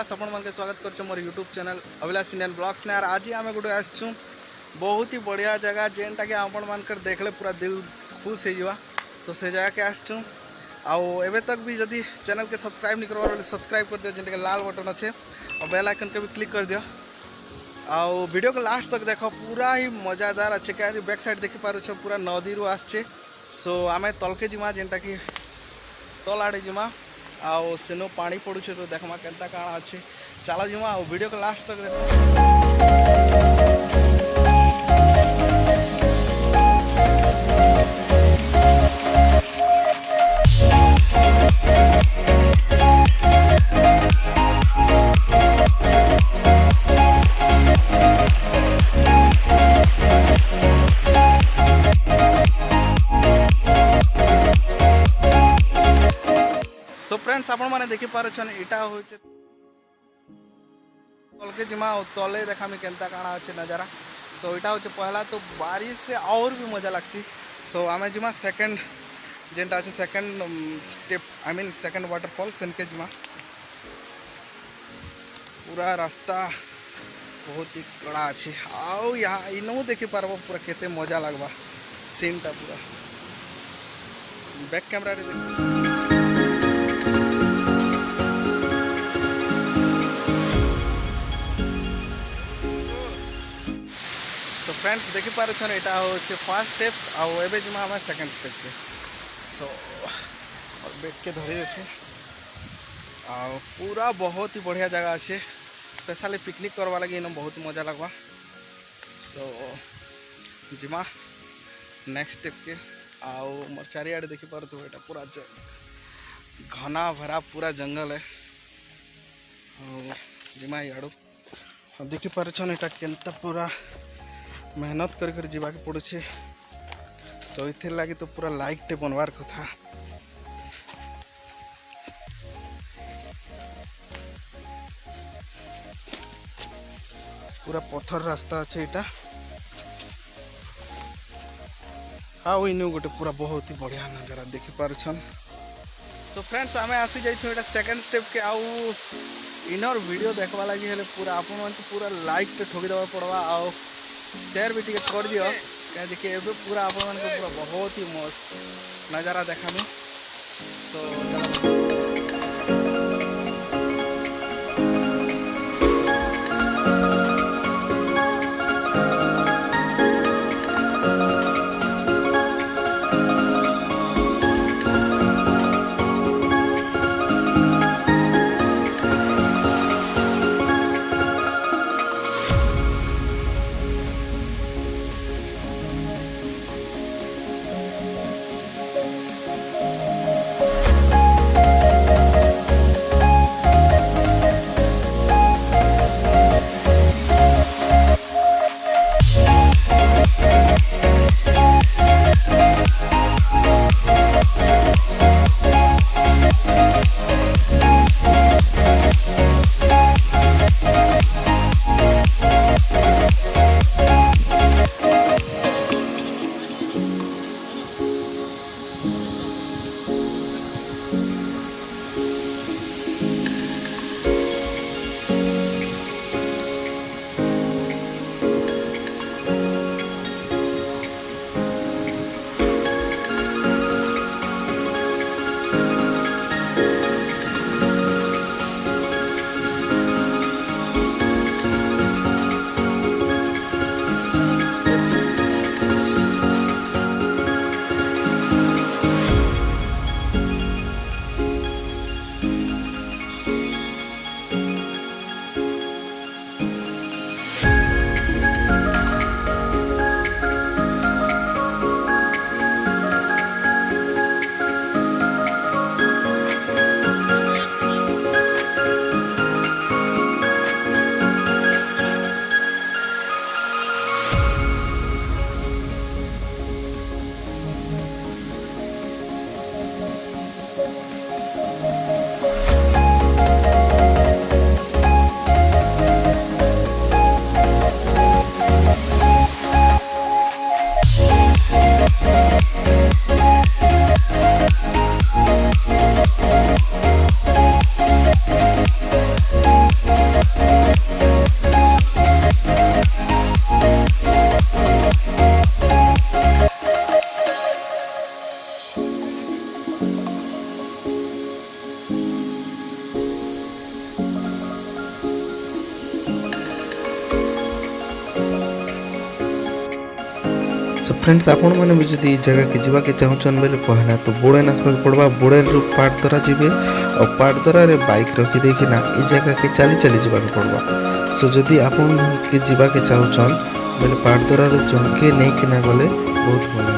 अभिलाष आपण मानके स्वागत कर मोर YouTube channel Abhilash Indian blogs ने यार आज आम गोटे आसचु बहुत ही बढ़िया जगह जेनटा कि आपण मानकर देखले पूरा दिल खुश हो तो से जगह के आसचु आवे तक भी जदि चैनल के सब्सक्राइब नहीं करवार सब्सक्राइब कर दियो जेनटा लाल बटन अच्छे और बेल आइकन के भी क्लिक कर दियो आउ वीडियो को लास्ट तक देख पूरा ही मजादार अच्छे क्या बैक साइड देखी पार पूरा नदी रू आसचे सो आम तलके जिमा जेनटा कि तल आड़े जिमा आउ सेनो पानी पड़ुछे तो देखमा केनता काଣା अच्छे चलो जिमा आउ वीडियो को लास्ट तक देख। सो फ्रेंड्स आपण माने देखि पारछन इटा होचे तलके जिमा तले देखामी केनता काଣା अच्छे नजारा सो इटा होचे पहला तो बारिश रे और भी मजा लागसी सो आमे जिमा सेकंड जेनटा अच्छे second step I mean second waterfall सेनके जिमा पूरा रास्ता बहुत ही कड़ा अच्छे आउ यहाँ इनू देखि पारबो पूरा केते मजा लागबा सीनटा पूरा बैक कैमरा रे देख। सो फ्रेंड्स देखी पारछन एटा होचे फर्स्ट स्टेप्स आउ एबे जिमा हम सेकंड स्टेप के सो और बैठ के धरे देसी आउ पूरा बहुत ही बढ़िया जगह अच्छे स्पेशली पिकनिक करवा लगी इन बहुत मजा लगवा सो जिमा नेक्स्ट स्टेप के आउ मोर चारियाडे देखी पारथु एटा पूरा घना भरा पूरा जंगल है जिमा याडू देखी पारछन एटा केनता पूरा मेहनत कर जीवा के पड़े सो इथे लगी तो पूरा लाइक टे बनवार कथा पूरा पत्थर रास्ता अच्छे यहाँ हाँ इनू गोटे पूरा बहुत ही बढ़िया नजारा देखी पारछन सो फ्रेंड्स आम आसी जाइए सेकंड स्टेप के आउ इनर वीडियो देखवा लगी हेले पूरा आपण मन पूरा लाइक टे ठोकी देवा पड़वा आउ शेयर भी टिके कर दियो क्या देखिए एबे पूरा आप मन को पूरा बहुत ही मस्त नज़ारा देखा में सो सो फ्रेंड्स आपण मैंने भी जब जगह के जावाके चाहून बोले पहला तो बोड़ेन आसपा पड़वा बोड़ेन रू पाटदरा जी और पाटदरा रे बाइक रखी देखिना ये जगह के चली चली जावाके पड़वा। सो जदि आपण के जावाके चाहून बोले पाटदरा जंके नहीं किना गले बहुत भल।